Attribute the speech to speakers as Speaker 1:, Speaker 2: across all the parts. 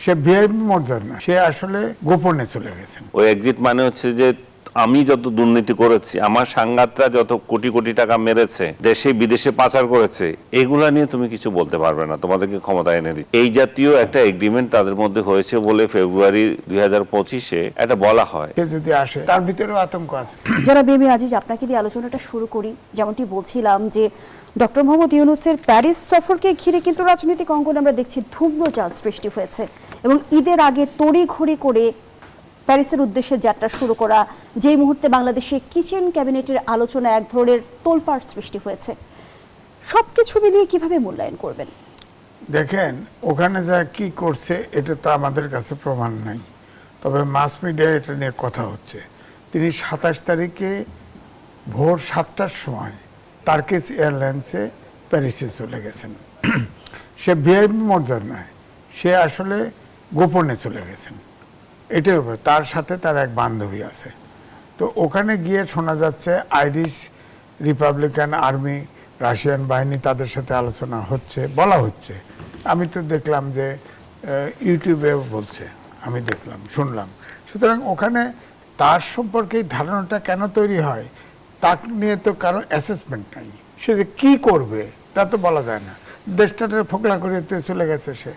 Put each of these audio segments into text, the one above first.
Speaker 1: সে VIP মর্যাদা না, সে আসলে গোপনে চলে গেছেন।
Speaker 2: ওই এক্সিট মানে হচ্ছে যে আমি যত দুর্নীতি করেছি, আমার সাংঘাতরা যত কোটি কোটি টাকা মেরেছে, দেশে বিদেশে পাচার করেছে, এগুলা নিয়ে তুমি কিছু বলতে পারবে না, তোমাদেরকে ক্ষমতা এনে দিচ্ছে। এই জাতীয় একটা এগ্রিমেন্ট তাদের মধ্যে হয়েছে বলে ফেব্রুয়ারি 2025-এ এটা বলা হয়।
Speaker 1: সে যদি আসে তার ভিতরেও আতঙ্ক আছে।
Speaker 3: যারা বেবি আজিজ, আপনাকে দিয়ে আলোচনাটা শুরু করি। যেমনটি বলছিলাম যে ডক্টর মোহাম্মদ ইউনূসের প্যারিস সফরকে ঘিরে কিন্তু রাজনৈতিক অঙ্গনে আমরা দেখছি ধূম্রজাল সৃষ্টি হয়েছে এবং ঈদের আগে তড়িঘড়ি করে প্যারিসের উদ্দেশ্যে যাত্রা শুরু করা, যেই মুহূর্তে বাংলাদেশের কিচেন ক্যাবিনেটের আলোচনা এক ধরনের তোলপাড় সৃষ্টি হয়েছে, সবকিছু মিলিয়ে কিভাবে মূল্যায়ন করবেন?
Speaker 1: দেখেন, ওখানে যা কি করছে এটা তো আমাদের কাছে প্রমাণ নাই, তবে মাস মিডিয়ায় এটা নিয়ে কথা হচ্ছে। তিনি 27 তারিখে ভোর 7টার সময় টার্কিশ এয়ারলাইন্সে প্যারিসে চলে গেছেন। সে ভিআইপি মর্যাদা নয়, সে আসলে গোপনে চলে গেছেন। এটাই হবে, তার সাথে তার এক বান্ধবী আছে। তো ওখানে গিয়ে শোনা যাচ্ছে আইরিশ রিপাবলিকান আর্মি, রাশিয়ান বাহিনী, তাদের সাথে আলোচনা হচ্ছে, বলা হচ্ছে। আমি তো দেখলাম যে ইউটিউবেও বলছে, আমি দেখলাম, শুনলাম। সুতরাং ওখানে তার সম্পর্কে ধারণাটা কেন তৈরি হয় তা নিয়ে তো কারো অ্যাসেসমেন্ট নাই। সে যে কী করবে তা তো বলা যায় না। দেশটাতে ফোকলা করে চলে গেছে সে।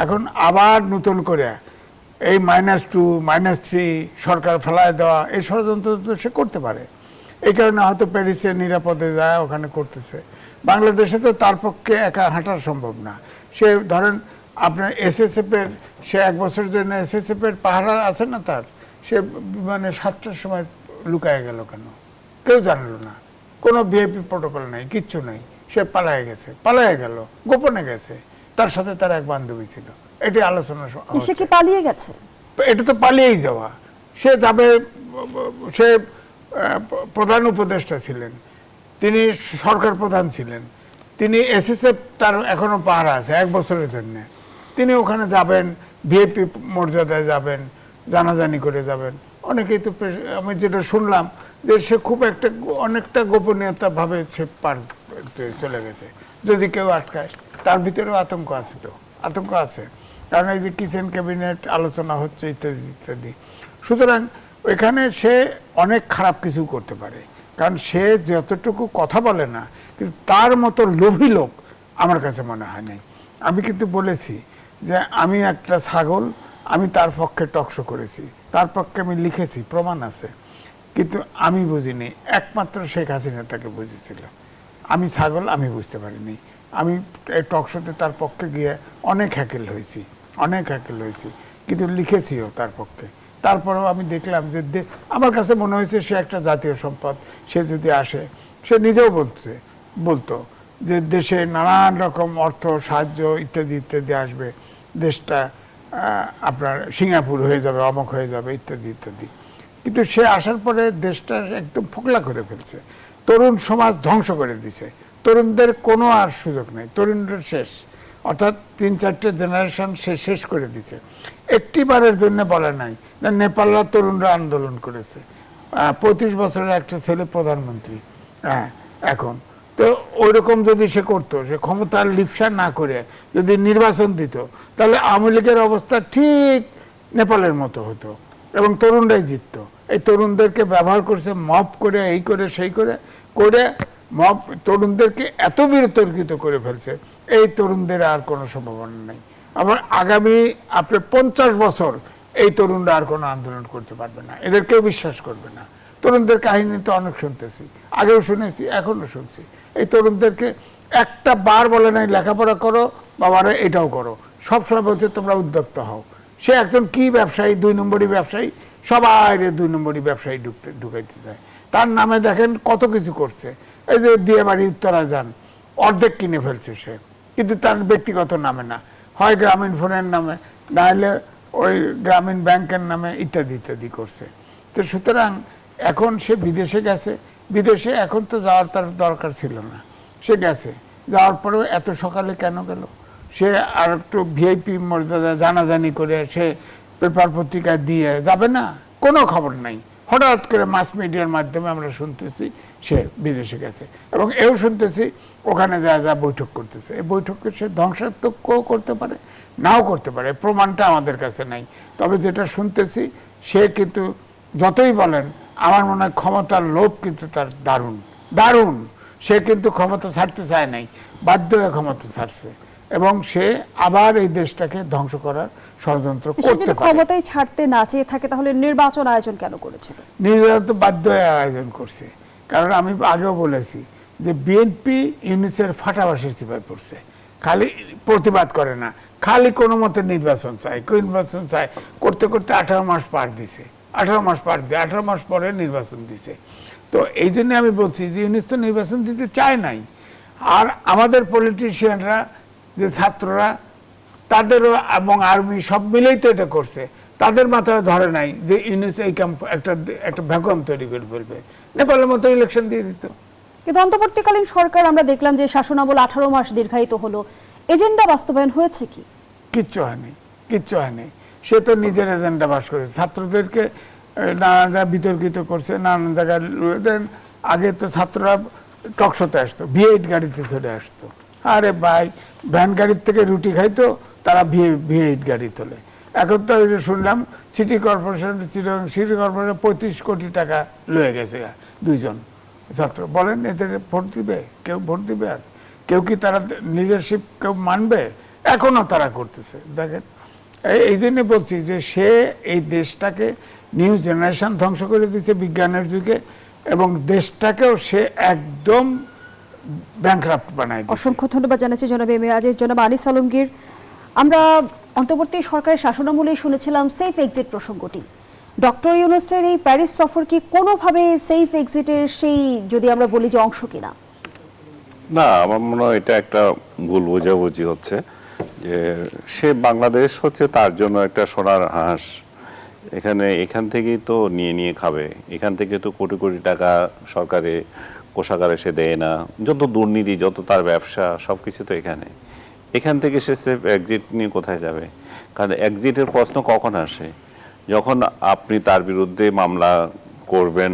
Speaker 1: এখন আবার নতুন করে এই -2 -3 সরকার ফেলায় দেওয়া, এই ষড়যন্ত্র তো সে করতে পারে। এই কারণে হয়তো প্যারিসে নিরাপদে যায়, ওখানে করতেছে। বাংলাদেশে তো তার পক্ষে একা হাঁটা সম্ভব না। সে ধরেন আপনার এসএসএফের, সে 1 বছরের জন্য এসএসএফের পাহারা আছে না তার, সে মানে 7টার সময় লুকায় গেল কেন কেউ জানলো না। কোনো ভিআইপি প্রোটোকল নেই, কিচ্ছু নেই। সে পালায় গেছে, পালায় গেল, গোপনে গেছে। তার সাথে তার এক বান্ধবী ছিল। এটি আলোচনা
Speaker 3: সে কি পালিয়ে গেছে?
Speaker 1: এটা তো পালিয়েই যাওয়া। সে যাবে, সে প্রধান উপদেষ্টা ছিলেন, তিনি সরকার প্রধান ছিলেন, তিনি এসএসএফ তার এখনো পাহারা আছে 1 বছরের জন্য। তিনি ওখানে যাবেন, ভিআইপি মর্যাদায় যাবেন, জানাজানি করে যাবেন। অনেকেই তো, আমি যেটা শুনলাম যে সে খুব অনেকটা গোপনীয়তা ভাবে সে পার চলে গেছে। যদি কেউ আটকায়, তার ভিতরেও আতঙ্ক আছে, তো আতঙ্ক আছে। কারণ এই যে কিচেন ক্যাবিনেট আলোচনা হচ্ছে ইত্যাদি ইত্যাদি। সুতরাং ওইখানে সে অনেক খারাপ কিছু করতে পারে, কারণ সে যতটুকু কথা বলে না, কিন্তু তার মতো লোভী লোক আমার কাছে মনে হয় নাই। আমি কিন্তু বলেছি যে আমি একটা ছাগল, আমি তার পক্ষে টকশো করেছি, তার পক্ষে আমি লিখেছি, প্রমাণ আছে। কিন্তু আমি বুঝিনি, একমাত্র শেখ হাসিনা তাকে বুঝেছিল। আমি ছাগল, আমি বুঝতে পারিনি। আমি এই টকশোতে তার পক্ষে গিয়ে অনেক হ্যাকেল হয়েছি, কিন্তু লিখেছিও তার পক্ষে। তারপরেও আমি দেখলাম যে আমার কাছে মনে হয়েছে সে একটা জাতীয় সম্পদ। সে যদি আসে, সে নিজেও বলতো যে দেশে নানান রকম অর্থ সাহায্য ইত্যাদি ইত্যাদি আসবে, দেশটা আপনার সিঙ্গাপুর হয়ে যাবে, অমক হয়ে যাবে ইত্যাদি ইত্যাদি। কিন্তু সে আসার পরে দেশটা একদম ফোকলা করে ফেলছে, তরুণ সমাজ ধ্বংস করে দিছে। তরুণদের কোনো আর সুযোগ নেই, তরুণদের শেষ, অর্থাৎ 3-4টে জেনারেশন সে শেষ করে দিছে। একটিবারের জন্য বলে নাই যে নেপালরা তরুণরা আন্দোলন করেছে, 35 বছরের একটা ছেলে প্রধানমন্ত্রী। হ্যাঁ, এখন তো ওইরকম যদি সে করতো, সে ক্ষমতার লিপসা না করে যদি নির্বাচন দিত, তাহলে আওয়ামী লীগের অবস্থা ঠিক নেপালের মতো হতো এবং তরুণরাই জিতত। এই তরুণদেরকে ব্যবহার করছে, মব করে, এই করে সেই করে মব তরুণদেরকে এত বিতর্কিত করে ফেলছে, এই তরুণদের আর কোনো সম্ভাবনা নেই। আবার আগামী আপনার 50 বছর এই তরুণরা আর কোনো আন্দোলন করতে পারবে না, এদের কেউ বিশ্বাস করবে না। তরুণদের কাহিনী তো অনেক শুনতেছি, আগেও শুনেছি, এখনো শুনছি। এই তরুণদেরকে একটা বার বলে নাই লেখাপড়া করো, বাবারা এটাও করো, সবসময় বলছে তোমরা উদ্যোক্তা হও। সে একজন কি ব্যবসায়ী, 2 নম্বরই ব্যবসায়ী, সবাই 2 নম্বরই ব্যবসায়ী ঢুকাইতে চায়। তার নামে দেখেন কত কিছু করছে। এই যে দিয়ে বাড়ি উত্তরা যান, অর্ধেক কিনে ফেলছে সে, কিন্তু তার ব্যক্তিগত নামে না, হয় গ্রামীণ ফোনের নামে, না হলে ওই গ্রামীণ ব্যাংকের নামে ইত্যাদি ইত্যাদি করছে। তো সুতরাং এখন সে বিদেশে গেছে, বিদেশে এখন তো যাওয়ার তার দরকার ছিল না, সে গেছে। যাওয়ার পরেও এত সকালে কেন গেল? সে আর একটু ভিআইপি মর্যাদা জানাজানি করে সে পেপার পত্রিকায় দিয়ে যাবে না? কোনো খবর নাই। হঠাৎ করে মাস মিডিয়ার মাধ্যমে আমরা শুনতেছি সে বিদেশে গেছে, এবং এও শুনতেছি ওখানে যা বৈঠক করতেছে। এই বৈঠকে সে ধ্বংসাত্মকও করতে পারে, নাও করতে পারে, প্রমাণটা আমাদের কাছে নাই। তবে যেটা শুনতেছি, সে কিন্তু যতই বলেন, আমার মনে হয় ক্ষমতার লোভ কিন্তু তার দারুণ দারুণ। সে কিন্তু ক্ষমতা ছাড়তে চায় নাই, বাধ্য হয়ে ক্ষমতা ছাড়ছে, এবং সে আবার এই দেশটাকে ধ্বংস করার ষড়যন্ত্র
Speaker 3: সে
Speaker 1: করতে
Speaker 3: যদি
Speaker 1: পারে।
Speaker 3: ক্ষমতায় ছাড়তে না চেয়ে থাকে তাহলে নির্বাচন আয়োজন কেন করেছিল?
Speaker 1: নির্বাচন তো বাধ্য হয়ে আয়োজন করছে, কারণ আমি আগেও বলেছি যে বিএনপি ইউনিসের ফাটাবাসের চিপায় পড়ছে, খালি প্রতিবাদ করে না, খালি কোনো মতে নির্বাচন চায়, নির্বাচন চায় করতে করতে 18 মাস পার দিছে, 18 মাস পার দিয়ে 18 মাস পরে নির্বাচন দিছে। তো এই জন্য আমি বলছি যে ইউনিস তো নির্বাচন দিতে চায় নাই। আর আমাদের পলিটিশিয়ানরা, যে ছাত্ররা, তাদেরও এবং আর্মি সব মিলেই তো এটা করছে, তাদের মাথায় ধরে নাই যে ইউনিস এই একটা ভ্যাকুয়াম তৈরি করে ফেলবে, নেপালের মতো ইলেকশন দিয়ে দিত।
Speaker 3: কিন্তু অন্তর্বর্তীকালীন সরকার আমরা দেখলাম যে শাসনামল 18 মাস দীর্ঘায়িত হলো, এজেন্ডা বাস্তবায়ন হয়েছে কি?
Speaker 1: কিচ্ছু হয়নি, কিচ্ছু হয়নি। সে তো নিজের এজেন্ডা বাস করেছে, ছাত্রদেরকে নানান জায়গায় বিতর্কিত করছে, নানান জায়গায়। আগে তো ছাত্ররা টকশোতে আসতো, V8 গাড়িতে চলে আসতো। আরে ভাই, ভ্যান গাড়ির থেকে রুটি খাইতো, তারা V8 গাড়ি তোলে। এখন তো ওই যে শুনলাম সিটি কর্পোরেশন 35 কোটি টাকা লয়ে গেছে দুইজন ছাত্র। বলেন এদের ভোট দিবে কেউ? ভোট দিবে? আর কেউ কি তারা লিডারশিপ কেউ মানবে? এখনো তারা করতেছে। দেখেন, এই জন্য বলছি যে সে এই দেশটাকে নিউ জেনারেশন ধ্বংস করে দিচ্ছে বিজ্ঞানের যুগে, এবং দেশটাকেও সে একদম ব্যাংকরাপ্ট বানায় দিচ্ছে।
Speaker 3: অসংখ্য ধন্যবাদ জানাচ্ছি জনাব এম এ আজিজ। জনাব আনিস আলমগীর, আমরা অন্তর্বর্তী সরকারের শাসনামলেই শুনেছিলাম সেফ এক্সিট প্রসঙ্গটি। ডক্টর ইউনূসের এই প্যারিস সফর কি কোনোভাবে সেফ এক্সিটের সেই, যদি আমরা বলি যে, অংশ কিনা?
Speaker 2: না, আমার মনে হয় এটা একটা ভুল বোঝাবুঝি হচ্ছে, যে সে বাংলাদেশ হচ্ছে তার জন্য একটা সোনার হাঁস। এখান থেকেই তো নিয়ে খাবে, এখান থেকে তো কোটি কোটি টাকা সরকারে কোষাগারে সে দেয় না, যত দুর্নীতি, যত তার ব্যবসা, সবকিছু তো এখান থেকে সে সেফ এক্সিট নিয়ে কোথায় যাবে? কারণ এক্সিটের প্রশ্ন কখন আসে? যখন আপনি তার বিরুদ্ধে মামলা করবেন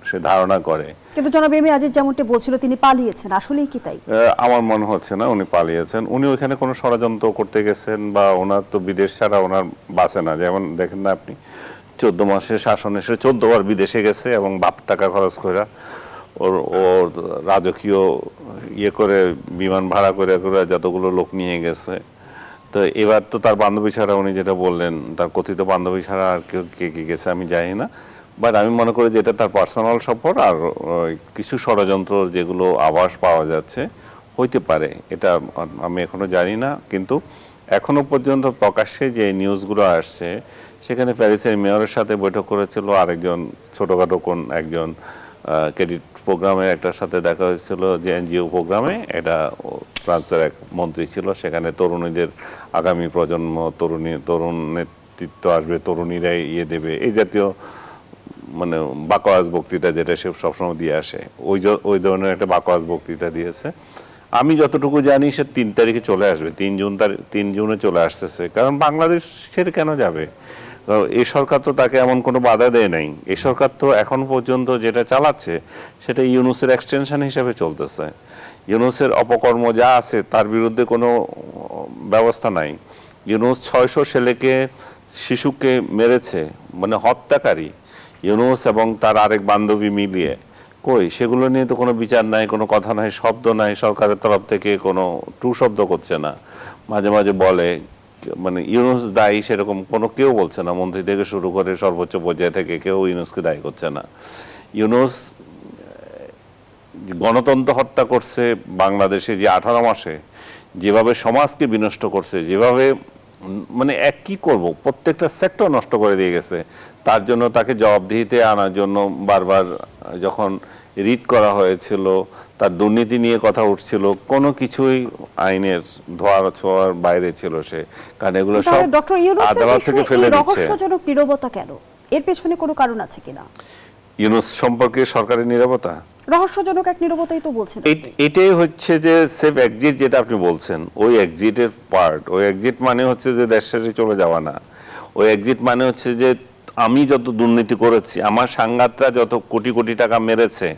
Speaker 2: সে ধারণা করে।
Speaker 3: কিন্তু জনাব এম এ আজিজ যেমনটি বলছিল তিনি পালিয়েছেন, আসলেই কি তাই?
Speaker 2: আমার মনে হচ্ছে না উনি পালিয়েছেন। উনি ওইখানে কোনো ষড়যন্ত্র করতে গেছেন, বা ওনার তো বিদেশ ছাড়া ওনার বাঁচে না। যেমন দেখেন না আপনি, 14 মাসের শাসন এসে 14 বার বিদেশে গেছে, এবং বাপ টাকা খরচ করে ওর রাজকীয় করে বিমান ভাড়া করে যতগুলো লোক নিয়ে গেছে। তো এবার তো তার বান্ধবী ছাড়া, উনি যেটা বললেন, তার কথিত বান্ধবী ছাড়া আর কেউ কে গেছে আমি জানি না। বাট আমি মনে করি যে এটা তার পার্সোনাল সফর, আর কিছু ষড়যন্ত্র যেগুলো আভাস পাওয়া যাচ্ছে হইতে পারে, এটা আমি এখনো জানি না। কিন্তু এখনো পর্যন্ত প্রকাশ্যে যে নিউজগুলো আসছে, সেখানে প্যারিসের মেয়রের সাথে বৈঠক করেছিল আরেকজন ছোটখাটো একজন ক্রেডিট প্রোগ্রামে একটার সাথে দেখা হয়েছিল, যে এনজিও প্রোগ্রামে। এটা ফ্রান্সের এক মন্ত্রী ছিল, সেখানে তরুণীদের আগামী প্রজন্ম, তরুণ নেতৃত্ব আসবে, তরুণীরাই দেবে, এই জাতীয় মানে বাকওয়াজ বক্তৃতা, যেটা সে সবসময় দিয়ে আসে, ওই ধরনের একটা বাকওয়াজ বক্তৃতা দিয়েছে। আমি যতটুকু জানি সে 3 তারিখে চলে আসবে, 3 জুনে চলে আসতেছে। কারণ বাংলাদেশ ছেড়ে কেন যাবে? এই সরকার তো তাকে এমন কোনো বাধা দেয় নাই। এই সরকার তো এখন পর্যন্ত যেটা চালাচ্ছে সেটা ইউনূসের এক্সটেনশন হিসেবে চলতেছে। ইউনূসের অপকর্ম যা আছে তার বিরুদ্ধে কোনো ব্যবস্থা নাই। ইউনূস 600 শিশুকে মেরেছে, মানে হত্যাকারী ইউনূস এবং তার আরেক বান্ধবী মিলিয়ে। কই সেগুলো নিয়ে তো কোনো বিচার নাই, কোনো কথা নাই, শব্দ নাই, সরকারের তরফ থেকে কোনো টু শব্দ করছে না। মাঝে মাঝে বলে, মানে ইউনূস দায়ী সেরকম কোনো কেউ বলছে না, মন্ত্রী থেকে শুরু করে সর্বোচ্চ পর্যায়ে থেকে কেউ ইউনূসকে দায়ী করছে না। ইউনূস গণতন্ত্র হত্যা করছে বাংলাদেশে, যে 18 মাসে যেভাবে সমাজকে বিনষ্ট করছে, যেভাবে মানে কি করব, প্রত্যেকটা সেক্টর নষ্ট করে দিয়ে গেছে। তার জন্য তাকে জবাবদিহিতে আনার জন্য বারবার যখন রিট করা হয়েছিল, তার দুর্নীতি নিয়ে কথা উঠছিল, কোনো কিছুই আইনের ছোঁয়ার বাইরে ছিল সে। কারণ এগুলো সব আদালত থেকে ফেলে দিচ্ছে।
Speaker 3: রহস্যজনক নীরবতা কেন? এর পেছনে কোনো কারণ আছে কিনা?
Speaker 2: ইউনূস সম্পর্কে সরকারের নীরবতা
Speaker 3: রহস্যজনক এক নীরবতাই তো বলছেন।
Speaker 2: এটাই হচ্ছে যে সেফ এক্সিট যেটা আপনি বলছেন, ওই এক্সিটের পার্ট। ওই এক্সিট মানে হচ্ছে যে দেশ ছেড়ে চলে যাওয়া না। ওই এক্সিট মানে হচ্ছে যে আমি যত দুর্নীতি করেছি, আমার সাংঘাতরা যত কোটি কোটি টাকা মেরেছে,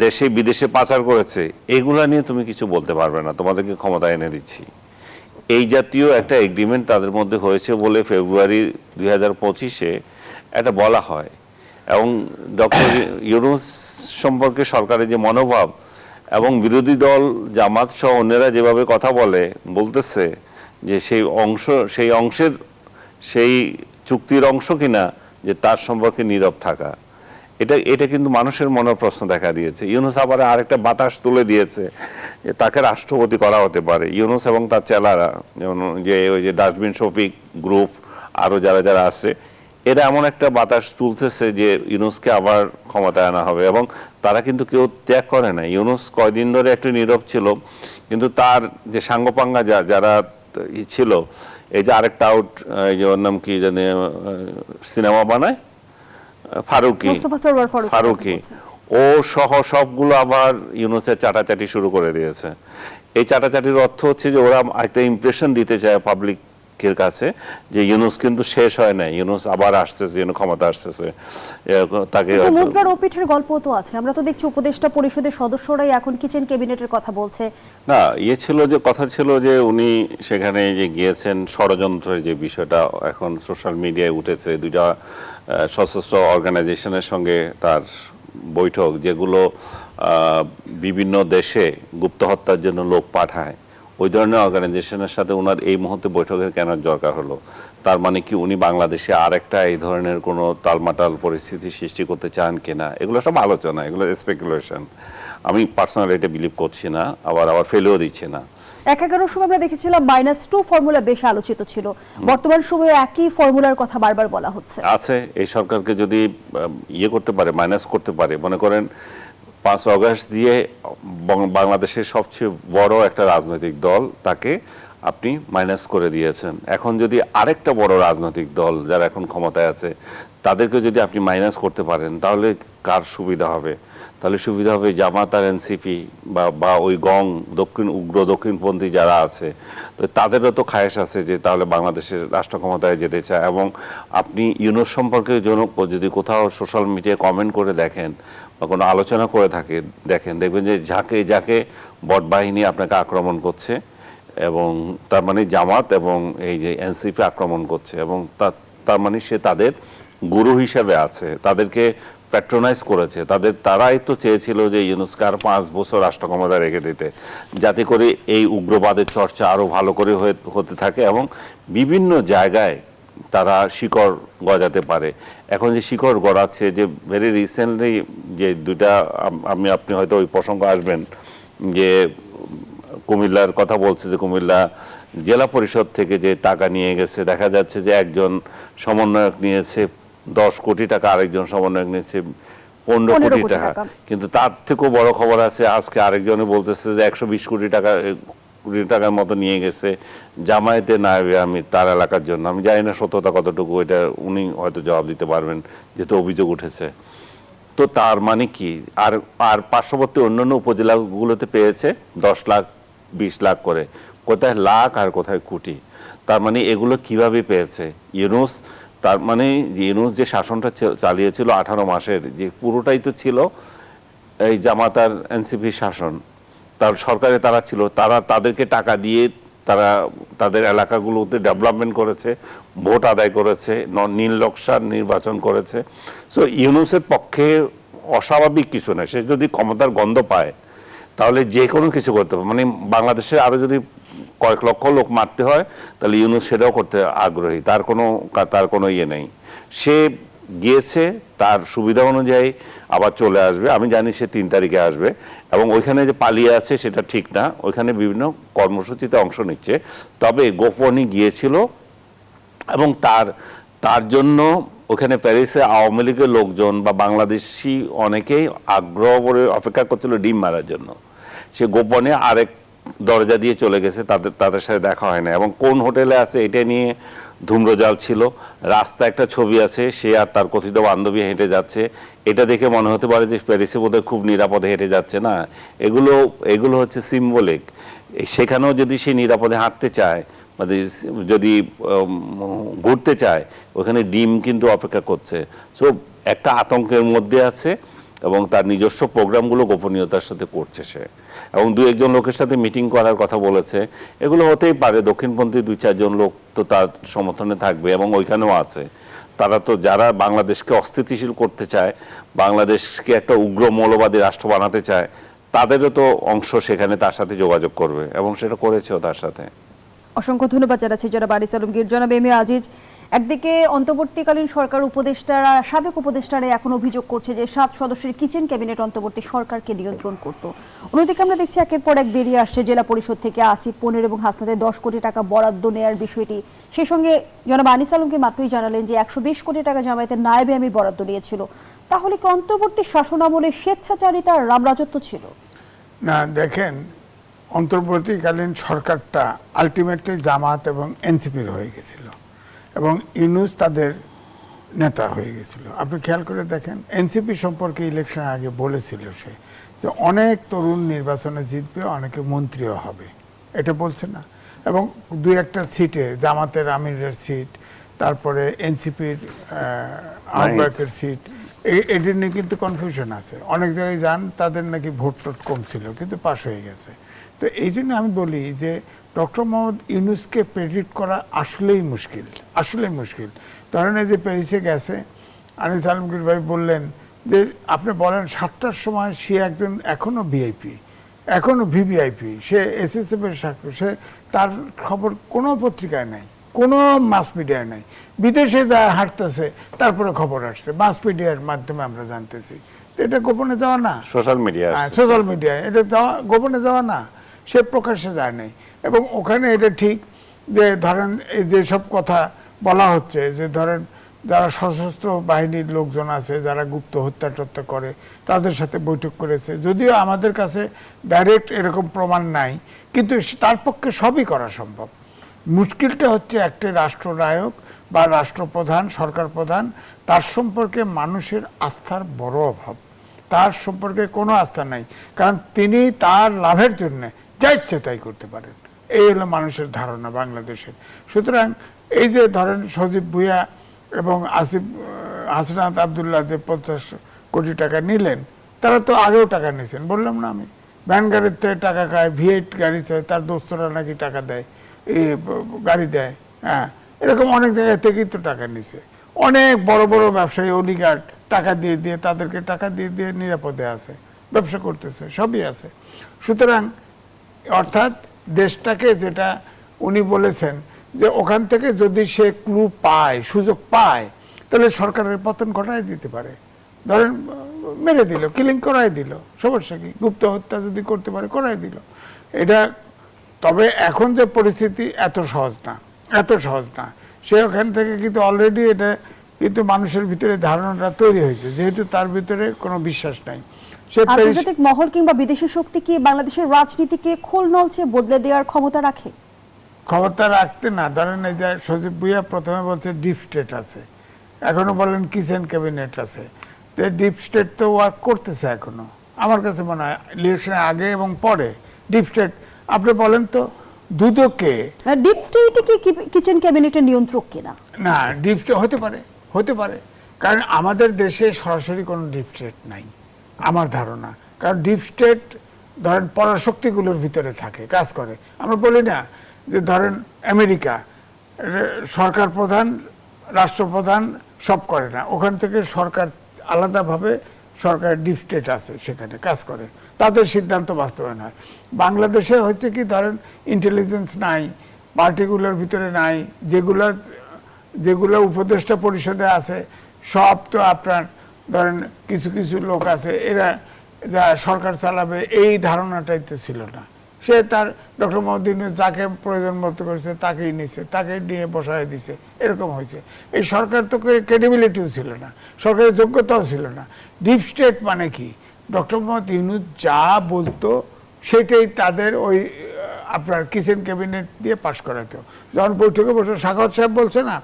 Speaker 2: দেশে বিদেশে পাচার করেছে, এগুলা নিয়ে তুমি কিছু বলতে পারবে না, তোমাদেরকে ক্ষমতা এনে দিচ্ছি। এই জাতীয় একটা এগ্রিমেন্ট তাদের মধ্যে হয়েছে বলে ফেব্রুয়ারি 2025-এ এটা বলা হয়। এবং ডক্টর ইউনূস সম্পর্কে সরকারের যে মনোভাব এবং বিরোধী দল জামাত সহ অন্যরা যেভাবে কথা বলতেছে যে সেই অংশের সেই চুক্তির অংশ কিনা যে তার সম্পর্কে নীরব থাকা, এটা কিন্তু মানুষের মনে প্রশ্ন দেখা দিয়েছে। ইউনূস আবার আরেকটা বাতাস তুলে দিয়েছে যে তাকে রাষ্ট্রপতি করা হতে পারে। ইউনূস এবং তার চেলারা, যেমন ওই যে ডাস্টবিন শফিক গ্রুপ আরো যারা যারা আছে, এরা এমন একটা বাতাস তুলতেছে যে ইউনূসকে আবার ক্ষমতায় আনা হবে। এবং তারা কিন্তু কেউ ত্যাগ করে না। ইউনূস কয়দিন ধরে একটু নীরব ছিল, কিন্তু তার যে সাঙ্গপাঙ্গা যারা ছিল, এই যে আরেকটা আউট, এই যে ওর নাম কি জানে, সিনেমা বানায় ফারুকি, ও সহ সবগুলো আবার ইউনূসের চাটাচাটি শুরু করে দিয়েছে। এই চাটাচাটির অর্থ হচ্ছে যে ওরা একটা ইমপ্রেশন দিতে চায় পাবলিকের কাছে যে ইউনূস কিন্তু শেষ হয় নাই, ইউনূস আবার আসতেছে, ক্ষমতা আসতেছে। তাকে
Speaker 3: মুদ্রার ও পিঠের গল্প তো আছে, আমরা তো দেখছি উপদেষ্টা পরিষদের সদস্যরাই এখন কিচেন ক্যাবিনেটের কথা বলছে।
Speaker 2: না, কথা ছিল যে উনি সেখানে যে গিয়েছেন, ষড়যন্ত্রের যে বিষয়টা এখন সোশ্যাল মিডিয়ায় উঠেছে, দুইটা সশস্ত্র অর্গানাইজেশনের সঙ্গে তার বৈঠক, যেগুলো বিভিন্ন দেশে গুপ্ত হত্যার জন্য লোক পাঠায়, ওই ধরনের অর্গানাইজেশনের সাথে ওনার এই মুহূর্তে বৈঠকের কেন দরকার হলো? তার মানে কি উনি বাংলাদেশে আরেকটা এই ধরনের কোনো টালমাটাল পরিস্থিতি সৃষ্টি করতে চান কিনা? এগুলো সব আলোচনা, এগুলো স্পেকুলেশন। আমি পার্সোনালি এটা বিলিভ করছি না, আবার ফেলেও দিচ্ছি না।
Speaker 3: 11 সময় আমরা দেখেছিলাম -2 ফর্মুলা বেশ আলোচিত ছিল, বর্তমান সময়ে একই ফর্মুলার কথা বারবার বলা হচ্ছে।
Speaker 2: আছে, এই সরকারকে যদি করতে পারে, মাইনাস করতে পারে, মনে করেন 5 অগস্ট দিয়ে বাংলাদেশের সবচেয়ে বড় একটা রাজনৈতিক দল, তাকে আপনি মাইনাস করে দিয়েছেন। এখন যদি আরেকটা বড় রাজনৈতিক দল যারা এখন ক্ষমতায় আছে, তাদেরকে যদি আপনি মাইনাস করতে পারেন, তাহলে কার সুবিধা হবে? তাহলে সুবিধা হবে জামাত আর এনসিপি বা ওই উগ্র দক্ষিণপন্থী যারা আছে, তো তাদেরও তো খায়েশ আছে যে তাহলে বাংলাদেশের রাষ্ট্র ক্ষমতায় যেতে চায়। এবং আপনি ইউনূস সম্পর্কে যদি কোথাও সোশ্যাল মিডিয়ায় কমেন্ট করে দেখেন বা কোনো আলোচনা করে দেখবেন যে যাকে বট বাহিনী আপনাকে আক্রমণ করছে, এবং তার মানে জামাত এবং এই যে এনসিপি আক্রমণ করছে, এবং তার মানে সে তাদের গুরু হিসেবে আছে, তাদেরকে প্যাট্রোনাইজ করেছে। তারাই তো চেয়েছিল যে ইউনূসকে আর 5 বছর রাষ্ট্র ক্ষমতা রেখে দিতে, যাতে করে এই উগ্রবাদের চর্চা আরো ভালো করে হতে থাকে এবং বিভিন্ন জায়গায় তারা শিকড় গজাতে পারে। এখন যে শিকড় গড়াচ্ছে, যে ভেরি রিসেন্টলি যে দুইটা, আপনি হয়তো ওই প্রসঙ্গ আসবেন, যে কুমিল্লার কথা বলছে, যে কুমিল্লা জেলা পরিষদ থেকে যে টাকা নিয়ে গেছে, দেখা যাচ্ছে যে একজন সমন্বয়ক নিয়েছে 10 কোটি টাকা, আরেকজন সমন্বয়ক নিয়েছে 15 কোটি টাকা। কিন্তু তার থেকেও বড় খবর আছে, আজকে আরেকজনে বলতেছে যে 120 কোটি টাকার মতো নিয়ে গেছে জামায়াতে নায়েবে আমির তার এলাকার জন্য। আমি জানি না সত্যতা কতটুকু, এটা উনি হয়তো জবাব দিতে পারবেন, যেহেতু অভিযোগ উঠেছে। তো তার মানে কি, আর পার্শ্ববর্তী অন্যান্য উপজেলাগুলোতে পেয়েছে 10 লাখ 20 লাখ করে, কোথায় লাখ আর কোথায় কোটি। তার মানে এগুলো কিভাবে পেয়েছে ইউনূস? তার মানে ইউনূস যে শাসনটা চালিয়েছিল 18 মাসের, যে পুরোটাই তো ছিল এই জামাত আর এনসিপি শাসন। তার সরকারে তারা ছিল, তাদেরকে টাকা দিয়ে তারা তাদের এলাকাগুলোতে ডেভেলপমেন্ট করেছে, ভোট আদায় করেছে, নীল নকশার নির্বাচন করেছে। সো ইউনূসের পক্ষে অস্বাভাবিক কিছু না। সে যদি ক্ষমতার গন্ধ পায় তাহলে যে কোনো কিছু করতে পারে। মানে বাংলাদেশে আরো যদি কয়েক লক্ষ লোক মারতে হয়, তাহলে ইউনূস সেটাও করতে আগ্রহী, তার কোনো ইয়ে নেই। সে গিয়েছে, তার সুবিধা অনুযায়ী আবার চলে আসবে। আমি জানি সে 3 তারিখে আসবে, এবং ওইখানে যে পালিয়ে আছে সেটা ঠিক না, ওইখানে বিভিন্ন কর্মসূচিতে অংশ নিচ্ছে। তবে গোপনে গিয়েছিল, এবং তার জন্য ওখানে প্যারিসে আওয়ামী লীগের লোকজন বা বাংলাদেশি অনেকেই আগ্রহ করে অপেক্ষা করছিল ডিম মারার জন্য। সে গোপনে আরেক দরজা দিয়ে চলে গেছে, তাদের সাথে দেখা হয় না। এবং কোন হোটেলে আছে এটা নিয়ে ধূম্রজাল ছিল। রাস্তা একটা ছবি আছে, সে আর তার কথিত বান্ধবী হেঁটে যাচ্ছে, এটা দেখে মনে হতে পারে যে প্যারিসে বোধহয় খুব নিরাপদে হেঁটে যাচ্ছে। না, এগুলো হচ্ছে সিম্বলিক। সেখানেও যদি সে নিরাপদে হাঁটতে চায়, মানে যদি ঘুরতে চায়, ওখানে ডিম কিন্তু অপেক্ষা করছে। সো একটা আতঙ্কের মধ্যে আছে, এবং তার নিজস্ব প্রোগ্রামগুলো গোপনীয়তার সাথে করছে সে, এবং দু একজন লোকের সাথে মিটিং করার কথা বলেছে। এগুলো হতেই পারে, দক্ষিণপন্থী 2-4 জন লোক তো তার সমর্থনে থাকবে এবং ওইখানেও আছে। তারা তো যারা বাংলাদেশকে অস্থিতিশীল করতে চায়, বাংলাদেশকে একটা উগ্র মৌলবাদী রাষ্ট্র বানাতে চায়, তাদেরও তো অংশ সেখানে তার সাথে যোগাযোগ করবে, এবং সেটা করেছেও তার সাথে।
Speaker 3: অসংখ্য ধন্যবাদ জানাচ্ছি জনাব আনিস আলমগীর। জনাব এম এ আজিজ, একদিকে অন্তর্বর্তীকালীন সরকার উপদেষ্টারা, সাবেক উপদেষ্টারা এখন অভিযোগ করছে যে 7 সদস্যের কিচেন ক্যাবিনেট অন্তর্বর্তী সরকারকে নিয়ন্ত্রণ করত। অন্যদিকে আমরা দেখছি একের পর এক বেরিয়ে আসছে জেলা পরিষদ থেকে আসিফ 15 এবং হাসনাতের 10 কোটি টাকা বরাদ্দ নেয়ার বিষয়টি। সেই সঙ্গে জনাব আনিস আলমগীর মাত্রই জানালেন যে 120 কোটি টাকা জামায়াতের নায়েবে আমির বরাদ্দ নিয়েছিল। তাহলে কি অন্তর্বর্তী শাসনামলে স্বেচ্ছাচারিতা আর রামরাজত্ব ছিল?
Speaker 1: না, দেখেন, অন্তর্বর্তীকালীন সরকারটা আলটিমেটলি জামাত এবং এনসিপির হয়ে গেছিল এবং ইউনূস তাদের নেতা হয়ে গেছিল। আপনি খেয়াল করে দেখেন, এনসিপি সম্পর্কে ইলেকশনের আগে বলেছিল সে যে অনেক তরুণ নির্বাচনে জিতবে, অনেকে মন্ত্রীও হবে, এটা বলছে না। এবং 2-1টা সিটে, জামাতের আমিরের সিট, তারপরে এনসিপির আহ্বায়কের সিট, এটির নিয়ে কিন্তু কনফিউশন আছে। অনেক জায়গায় যান, তাদের নাকি ভোট টোট কম ছিল, কিন্তু পাশ হয়ে গেছে। তো এই জন্য আমি বলি যে ডক্টর মোহাম্মদ ইউনূসকে প্রেডিক্ট করা আসলেই মুশকিল, আসলেই মুশকিল। ধরেন এই যে প্যারিসে গেছে, আনিস আলমগীর ভাই বললেন যে আপনি বলেন 7টার সময় সে একজন এখনও ভিআইপি, এখনও ভিভিআইপি, সে এসএসএফের সাক্ষী, সে তার খবর কোনো পত্রিকায় নাই, কোনো মাস মিডিয়ায় নাই। বিদেশে যা হাঁটতেছে তারপরে খবর আসছে, মাস মিডিয়ার মাধ্যমে আমরা জানতেছি। তো এটা গোপনে যাওয়া না,
Speaker 2: সোশ্যাল মিডিয়া,
Speaker 1: সোশ্যাল মিডিয়ায় এটা যাওয়া, গোপনে যাওয়া না, সে প্রকাশ্যে যায় নাই। এবং ওখানে এটা ঠিক যে ধরেন এই যেসব কথা বলা হচ্ছে যে ধরেন যারা সশস্ত্র বাহিনীর লোকজন আছে, যারা গুপ্ত হত্যা টত্যা করে, তাদের সাথে বৈঠক করেছে। যদিও আমাদের কাছে ডাইরেক্ট এরকম প্রমাণ নাই, কিন্তু তার পক্ষে সবই করা সম্ভব। মুশকিলটা হচ্ছে একটা রাষ্ট্রনায়ক বা রাষ্ট্রপ্রধান, সরকার প্রধান, তার সম্পর্কে মানুষের আস্থার বড় অভাব। তার সম্পর্কে কোনো আস্থা নাই, কারণ তিনি তার লাভের জন্য যা ইচ্ছে তাই করতে পারেন। এই হলো মানুষের ধারণা বাংলাদেশের। সুতরাং এই যে ধরেন সজীব ভুঁইয়া এবং হাসনাত আবদুল্লাহ যে 50 কোটি টাকা নিলেন, তারা তো আগেও টাকা নিয়েছেন, বললাম না আমি। ভ্যান গাড়ির থেকে টাকা খায়, V8 গাড়িতে তার দোস্তরা নাকি টাকা দেয়, এই গাড়ি দেয়, হ্যাঁ, এরকম অনেক জায়গা থেকেই তো টাকা নিছে। অনেক বড় বড় ব্যবসায়ী, অলিগার্ড টাকা দিয়ে দিয়ে, তাদেরকে টাকা দিয়ে দিয়ে নিরাপদে আছে, ব্যবসা করতেছে, সবই আছে। সুতরাং অর্থাৎ দেশটাকে, যেটা উনি বলেছেন যে ওখান থেকে যদি সে ক্লু পায়, সুযোগ পায়, তাহলে সরকারের পতন ঘটাই দিতে পারে। ধরেন মেরে দিল, কিলিং করাই দিল, সমস্যা কি? গুপ্ত হত্যা যদি করতে পারে, করাই দিল। এটা, তবে এখন যে পরিস্থিতি এত সহজ না, এত সহজ না। সে ওখান থেকে কিন্তু অলরেডি এটা কিন্তু মানুষের ভিতরে ধারণাটা তৈরি হয়েছে, যেহেতু তার ভিতরে কোনো বিশ্বাস নাই।
Speaker 3: আন্তর্জাতিক মহল কিংবা বিদেশি শক্তি কি বাংলাদেশের রাজনীতিকে খোল নলছে বদলে দেওয়ার ক্ষমতা রাখে?
Speaker 1: ক্ষমতা রাখতে না, ধরেন এই যে সজীব ভুঁইয়া প্রথমে বলছে ডিপ স্টেট আছে, এখনো বলেন কিচেন ক্যাবিনেট আছে। তো ডিপ স্টেট তো ওয়ার্ক করতেছে এখনো, আমার কাছে মনে হয় ইলেকশনের আগে এবং পরে ডিপ স্টেট। আপনি বলেন তো দুদককে,
Speaker 3: ডিপ স্টেট কি কিচেন ক্যাবিনেটের নিয়ন্ত্রক কিনা?
Speaker 1: না, ডিপ স্টেট হতে পারে, হতে পারে, কারণ আমাদের দেশে সরাসরি কোনো ডিপ স্টেট নাই আমার ধারণা। কারণ ডিপ স্টেট ধরেন পরাশক্তিগুলোর ভিতরে থাকে, কাজ করে। আমরা বলি না যে ধরেন আমেরিকা সরকার প্রধান, রাষ্ট্রপ্রধান সব করে না, ওখান থেকে সরকার আলাদাভাবে, সরকার ডিপ স্টেট আছে, সেখানে কাজ করে, তাদের সিদ্ধান্ত বাস্তবায়ন হয়। বাংলাদেশে হচ্ছে কি, ধরেন ইন্টেলিজেন্স নাই, পার্টিগুলোর ভিতরে নাই, যেগুলো উপদেষ্টা পরিষদে আছে সব তো আপনার ধরেন কিছু কিছু লোক আছে, এরা যা সরকার চালাবে এই ধারণাটাই তো ছিল না। সে তার ডক্টর মোহাম্মদ ইউনূস যাকে প্রয়োজন মতো করেছে তাকেই নিছে, তাকে নিয়ে বসায় দিছে, এরকম হয়েছে। এই সরকার তো ক্রেডিবিলিটিও ছিল না, সরকারের যোগ্যতাও ছিল না। ডিপ স্টেট মানে কি, ডক্টর মোহাম্মদ ইউনূস যা বলতো সেটাই তাদের ওই আপনার কিচেন ক্যাবিনেট দিয়ে পাশ করাতো। যখন বৈঠকে বসে সাখাওয়াত সাহেব বলছে না,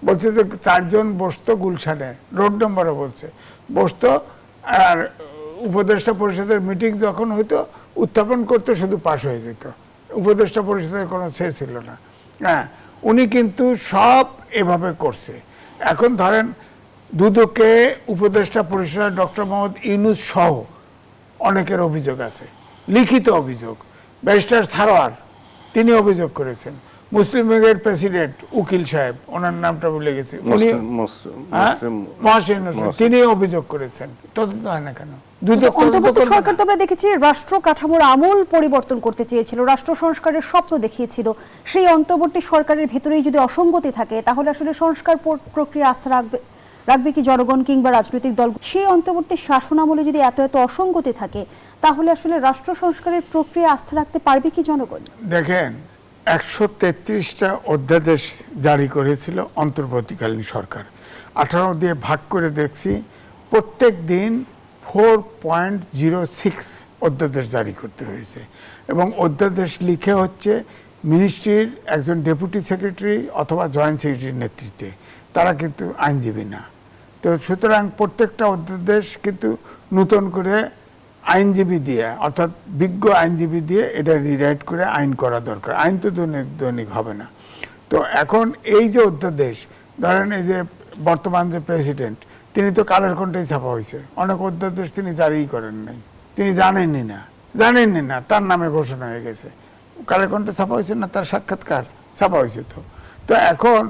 Speaker 1: বলছে যে 4 জন বসতো গুলশানে, রোড নম্বরে বলছে বসতো, আর উপদেষ্টা পরিষদের মিটিং যখন হইতো উত্থাপন করতে শুধু পাশ হয়ে যেত, উপদেষ্টা পরিষদের কোনো সে ছিল না। হ্যাঁ, উনি কিন্তু সব এভাবে করছে। এখন ধরেন দুদকে উপদেষ্টা পরিষদ ডক্টর মোহাম্মদ ইউনূস সহ অনেকের অভিযোগ আছে, লিখিত অভিযোগ। ব্যারিস্টার সারোয়ার তিনি অভিযোগ করেছেন, মুসলিম লীগের প্রেসিডেন্ট উকিল সাহেব, ওনার নামটা ভুলে গেছি, উনি মহসিন হোসেন, তিনি অভিযোগ করেছেন। তদন্ত হয় না কেন? দুদক তদন্ত
Speaker 3: অন্তর্বর্তী
Speaker 1: করবে
Speaker 3: সরকার
Speaker 1: না?
Speaker 3: তো আমরা দেখেছি রাষ্ট্র কাঠামোর আমূল পরিবর্তন করতে চেয়েছিল, রাষ্ট্র সংস্কারের স্বপ্ন দেখিয়েছিল। সেই অন্তর্বর্তী সরকারের ভেতরেই যদি অসঙ্গতি থাকে, তাহলে আসলে সংস্কার প্রক্রিয়া আস্থা রাখবে কি জনগণ কিংবা রাজনৈতিক দল? সেই অন্তর্বর্তী শাসনামলে যদি এত এত অসঙ্গতি থাকে, তাহলে আসলে রাষ্ট্র সংস্কারের প্রক্রিয়া আস্থা রাখতে পারবে কি জনগণ?
Speaker 1: দেখেন, 133টা অধ্যাদেশ জারি করেছিল অন্তর্বর্তীকালীন সরকার। 18 দিয়ে ভাগ করে দেখছি, প্রত্যেক দিন 4.06 অধ্যাদেশ জারি করতে হয়েছে। এবং অধ্যাদেশ লিখে হচ্ছে মিনিস্ট্রির একজন ডেপুটি সেক্রেটারি অথবা জয়েন্ট সেক্রেটারির নেতৃত্বে, তারা কিন্তু আইনজীবী না। তো সুতরাং প্রত্যেকটা অধ্যাদেশ কিন্তু নতুন করে আইনজীবী দিয়ে, অর্থাৎ বিজ্ঞ আইনজীবী দিয়ে এটা রিরাইট করে আইন করা দরকার। আইন তো দৈনিক হবে না। তো এখন এই যে অধ্যাদেশ, ধরেন এই যে বর্তমান যে প্রেসিডেন্ট, তিনি তো কালের কণ্ঠেই ছাপা হয়েছে, অনেক অধ্যাদেশ তিনি জারিই করেন নাই, তিনি জানেনই না, তার নামে ঘোষণা হয়ে গেছে। কালের কণ্ঠে ছাপা হয়েছে না, তার সাক্ষাৎকার ছাপা হয়েছে। তো এখন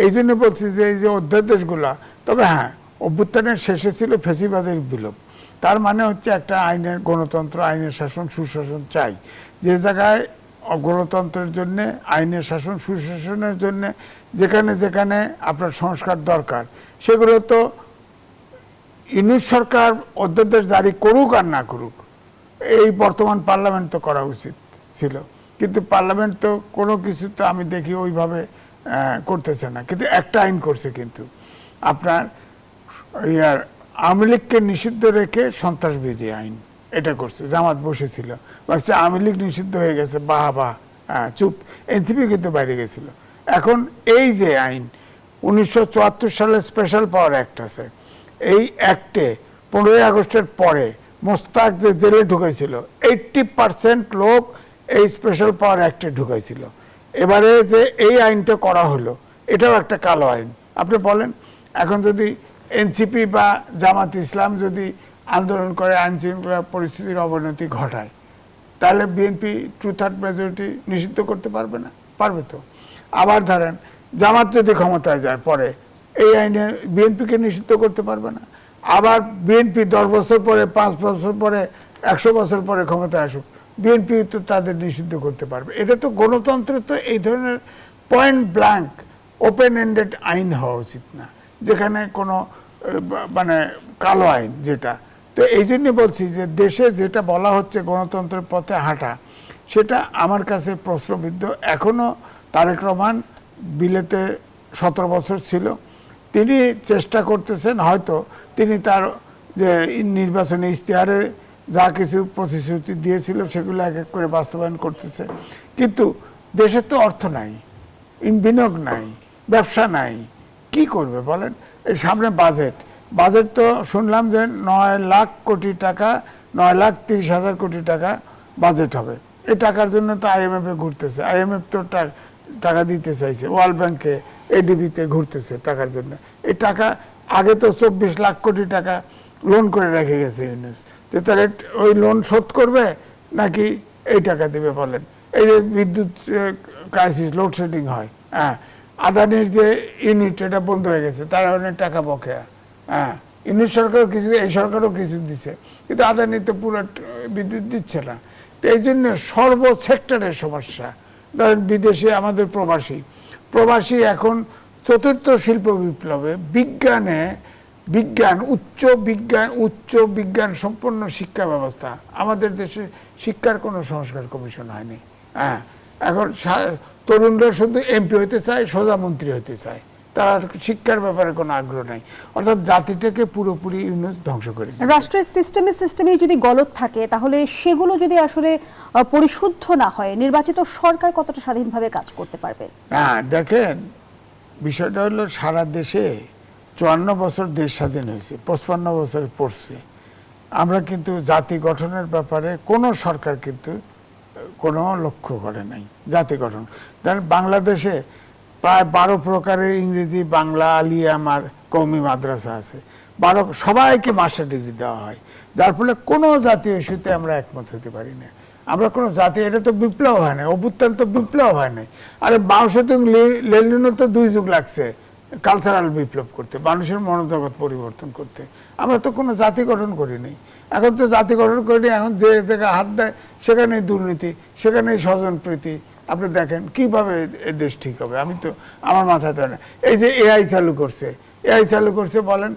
Speaker 1: এই জন্য বলছি যে এই যে অধ্যাদেশগুলা, তবে হ্যাঁ, অভ্যুত্থানের শেষে ছিল ফ্যাসিবাদের বিলোপ। তার মানে হচ্ছে একটা আইনের গণতন্ত্র, আইনের শাসন, সুশাসন চাই। যে জায়গায় গণতন্ত্রের জন্য, আইনের শাসন, সুশাসনের জন্য যেখানে যেখানে আপনার সংস্কার দরকার, সেগুলো তো ইউনূস সরকার অধ্যাদেশ জারি করুক আর না করুক, এই বর্তমান পার্লামেন্ট তো করা উচিত ছিল। কিন্তু পার্লামেন্ট তো কোনো কিছু তো আমি দেখি ওইভাবে করতেছে না। কিন্তু একটা আইন করছে, কিন্তু আপনার আওয়ামী লীগকে নিষিদ্ধ রেখে সন্ত্রাসবিধি আইন, এটা করছে। জামাত বসেছিল, ভাবছে আওয়ামী লীগ নিষিদ্ধ হয়ে গেছে, বাহ চুপ। এনসিপি কিন্তু বাইরে গেছিল। এখন এই যে আইন 1974 সালে স্পেশাল পাওয়ার অ্যাক্ট আছে, এই অ্যাক্টে 15ই আগস্টের পরে মোস্তাক যে জেলে ঢুকেছিল, 80% লোক এই স্পেশাল পাওয়ার অ্যাক্টে ঢুকেছিল। এবারে যে এই আইনটা করা হলো, এটাও একটা কালো আইন। আপনি বলেন, এখন যদি এনসিপি বা জামাত ইসলাম যদি আন্দোলন করে, আইন শৃঙ্খলা পরিস্থিতির অবনতি ঘটায়, তাহলে বিএনপি 2/3 মেজরিটি নিষিদ্ধ করতে পারবে না? পারবে তো। আবার ধরেন জামাত যদি ক্ষমতায় যায় পরে, এই আইনে বিএনপিকে নিষিদ্ধ করতে পারবে না। আবার বিএনপি 10 বছর পরে, 5 বছর পরে, 100 বছর পরে ক্ষমতায় আসুক, বিএনপি তো তাদের নিষিদ্ধ করতে পারবে। এটা তো গণতন্ত্রে তো এই ধরনের পয়েন্ট ব্ল্যাঙ্ক ওপেন এন্ডেড আইন হওয়া উচিত না, যেখানে কোনো মানে কালো আইন যেটা। তো এই জন্য বলছি যে দেশে যেটা বলা হচ্ছে গণতন্ত্রের পথে হাঁটা, সেটা আমার কাছে প্রশ্নবিদ্ধ। এখনও তারেক রহমান বিলেতে 17 বছর ছিল, তিনি চেষ্টা করতেছেন, হয়তো তিনি তার যে নির্বাচনী ইশতেহারে যা কিছু প্রতিশ্রুতি দিয়েছিল সেগুলো এক এক করে বাস্তবায়ন করতেছে। কিন্তু দেশের তো অর্থ নাই, বিনিয়োগ নাই, ব্যবসা নাই, কি করবে বলেন? এই সামনে বাজেট তো শুনলাম যে 9 লাখ কোটি টাকা, 9,30,000 কোটি টাকা বাজেট হবে। এই টাকার জন্য তো IMF-এ ঘুরতেছে, IMF তো টাকা দিতে চাইছে, ওয়ার্ল্ড ব্যাংকে, ADB-তে ঘুরতেছে টাকার জন্য। এই টাকা আগে তো 24 লাখ কোটি টাকা লোন করে রেখে গেছে ইউনূস। তো তাহলে ওই লোন শোধ করবে নাকি এই টাকা দিবে বলেন? এই যে বিদ্যুৎ ক্রাইসিস, লোডশেডিং হয়, হ্যাঁ, আদানির যে ইউনিট, এটা বন্ধ হয়ে গেছে, তার অনেক টাকা বকেয়া। হ্যাঁ, ইউনিট সরকারও কিছু, এই সরকারও কিছু দিচ্ছে, কিন্তু আদানি তো পুরো বিদ্যুৎ দিচ্ছে না। তো এই জন্য সর্বসেক্টরের সমস্যা। ধরেন বিদেশে আমাদের প্রবাসী এখন 4র্থ শিল্প বিপ্লবে উচ্চ বিজ্ঞান সম্পন্ন শিক্ষা ব্যবস্থা, আমাদের দেশে শিক্ষার কোনো সংস্কার কমিশন হয়নি। হ্যাঁ, এখন তরুণরা শুধু MP হতে চায়, সোজা মন্ত্রী হতে চায়, তারা শিক্ষার ব্যাপারে কোনো আগ্রহ নাই। অর্থাৎ জাতিটাকে পুরোপুরি ইউনূস ধ্বংস করে দিয়েছে।
Speaker 3: রাষ্ট্রের সিস্টেমে যদি গলদ থাকে, তাহলে সেগুলো যদি আসলে পরিশুদ্ধ না হয়, নির্বাচিত সরকার কতটা স্বাধীনভাবে কাজ করতে পারবে?
Speaker 1: হ্যাঁ, দেখেন, বিষয়টা হলো সারা দেশে 54 বছর দেশ স্বাধীন হয়েছে, 55 বছরে পড়ছে। আমরা কিন্তু জাতি গঠনের ব্যাপারে কোনো সরকার কিন্তু কোনো লক্ষ্য করে নাই জাতি গঠন। ধরেন বাংলাদেশে প্রায় 12 প্রকারের ইংরেজি, বাংলা, আলিয়াম আর কওমি মাদ্রাসা আছে। 12 সবাইকে মাস্টার ডিগ্রি দেওয়া হয়, যার ফলে কোনো জাতীয় ইস্যুতে আমরা একমত হতে পারি না। আমরা কোনো জাতি, এটা তো বিপ্লব হয় না, অভ্যুত্থান তো বিপ্লব হয় নাই। আরে বাউসেতুং লেনিনও তো 2 যুগ লাগছে কালচারাল বিপ্লব করতে, মানুষের মনোজগৎ পরিবর্তন করতে। আমরা তো কোনো জাতি গঠন করিনি। এখন তো জাতি গঠন করিনি, এখন যে জায়গায় হাত দেয় সেখানেই দুর্নীতি, সেখানেই স্বজনপ্রীতি। আপনি দেখেন কিভাবে এ দেশ ঠিক হবে, আমি তো আমার মাথায় দেয় না। এই যে এআই চালু করছে বলেন,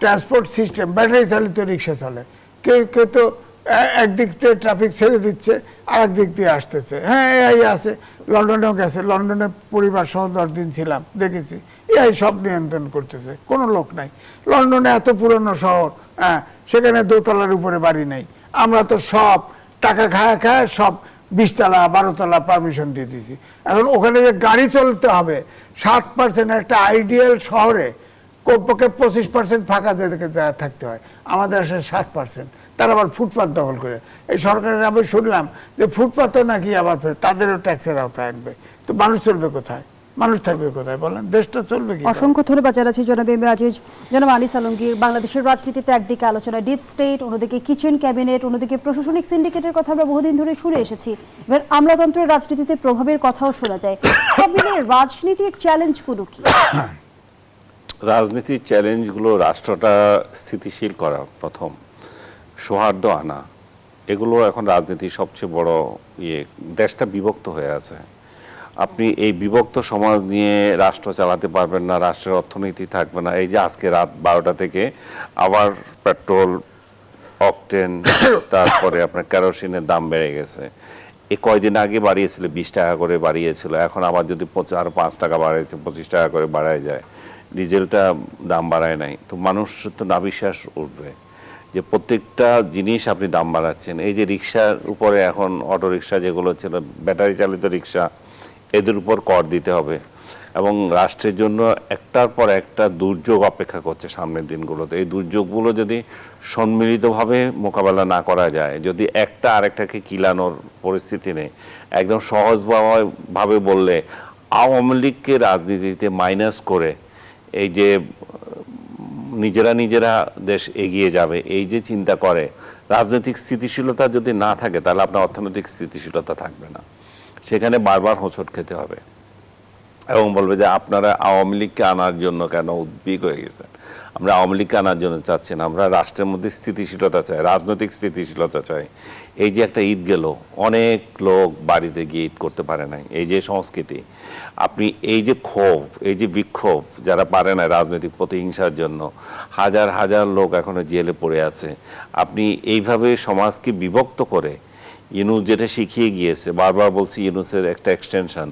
Speaker 1: ট্রান্সপোর্ট সিস্টেম ব্যাটারি চালিত রিক্সা চলে, কেউ তো একদিক থেকে ট্রাফিক ছেড়ে দিচ্ছে, আর একদিক দিয়ে আসতেছে। হ্যাঁ, এআই আছে, লন্ডনেও গেছে, লন্ডনে পরিবার সহ 10 দিন ছিলাম, দেখেছি এআই সব নিয়ন্ত্রণ করতেছে, কোনো লোক নাই। লন্ডনে এত পুরনো শহর, হ্যাঁ, সেখানে দোতলার উপরে বাড়ি নেই। আমরা তো সব টাকা খায় সব 20 তলা 12 তলা পারমিশন দিয়ে দিয়েছি। এখন ওখানে যে গাড়ি চলতে হবে, 7% একটা আইডিয়াল শহরে কমপক্ষে 25% ফাঁকা থাকতে হয়, আমাদের আসে 7%। তারা আবার ফুটপাত দখল করে, এই সরকারের আমি শুনলাম যে ফুটপাতও নাকি আবার তাদেরও ট্যাক্সের আওতায় আনবে। তো মানুষ চলবে কোথায়, মানুষ থাকবে কোথায় বলেন, দেশটা চলবে কি?
Speaker 3: অসংখ্য ধন্যবাদ জানাচ্ছি জনাব এম এ আজিজ। জনাব আনিস আলমগীর, বাংলাদেশের রাজনীতিতে একদিকে আলোচনা ডিপ স্টেট, অন্যদিকে কিচেন ক্যাবিনেট, অন্যদিকে প্রশাসনিক সিন্ডিকেটের কথা আমরা বহুদিন ধরে শুনে এসেছি। এবার আমলাতন্ত্রের রাজনীতিতে প্রভাবের কথাও শোনা যায়। সব মিলিয়ে রাজনীতির চ্যালেঞ্জগুলো কি?
Speaker 2: রাজনীতির চ্যালেঞ্জগুলো রাষ্ট্রটা স্থিতিশীল করা, প্রথম সৌহার্দ্য আনা, এগুলো এখন রাজনীতির সবচেয়ে বড় দেশটা বিভক্ত হয়ে আছে। আপনি এই বিভক্ত সমাজ নিয়ে রাষ্ট্র চালাতে পারবেন না, রাষ্ট্রের অর্থনীতি থাকবে না। এই যে আজকে রাত 12টা থেকে আবার পেট্রোল, অকটেন, তারপরে আপনার কেরোসিনের দাম বেড়ে গেছে। এই কয়দিন আগে বাড়িয়েছিল 20 টাকা করে বাড়িয়েছিল, এখন আবার যদি আরো 5 টাকা বাড়াইছে, 25 টাকা করে বাড়ায় যায়। ডিজেলটা দাম বাড়ায় নাই, তো মানুষ তো নাবিশ্বাস উঠবে যে প্রত্যেকটা জিনিস আপনি দাম বাড়াচ্ছেন। এই যে রিক্সার উপরে এখন অটো রিক্সা যেগুলো ছিল, ব্যাটারি চালিত রিক্সা, এদের উপর কর দিতে হবে, এবং রাষ্ট্রের জন্য একটার পর একটা দুর্যোগ অপেক্ষা করছে সামনের দিনগুলোতে। এই দুর্যোগগুলো যদি সম্মিলিতভাবে মোকাবেলা না করা যায়, যদি একটা আরেকটাকে কিলানোর পরিস্থিতি নেই, একদম সহজভাবে বললে আওয়ামী লীগকে রাজনীতিতে মাইনাস করে এই যে নিজেরা দেশ এগিয়ে যাবে, এই যে চিন্তা করে, রাজনৈতিক স্থিতিশীলতা যদি না থাকে তাহলে আপনার অর্থনৈতিক স্থিতিশীলতা থাকবে না। সেখানে বারবার হোঁচট খেতে হবে এবং বলবে যে আপনারা আওয়ামী লীগকে আনার জন্য কেন উদ্বিগ হয়ে গেছেন। আমরা আওয়ামী লীগকে আনার জন্য চাচ্ছি না, আমরা রাষ্ট্রের মধ্যে স্থিতিশীলতা চাই, রাজনৈতিক স্থিতিশীলতা চাই। এই যে একটা ঈদ গেল, অনেক লোক বাড়িতে গিয়ে ঈদ করতে পারে নাই, এই যে সংস্কৃতি, আপনি এই যে ক্ষোভ, এই যে বিক্ষোভ, যারা পারে না রাজনৈতিক প্রতিহিংসার জন্য, হাজার হাজার লোক এখনো জেলে পড়ে আছে। আপনি এইভাবে সমাজকে বিভক্ত করে ইউনূস যেটা শিখিয়ে গিয়েছে, বারবার বলছি ইউনূসের একটা এক্সটেনশন,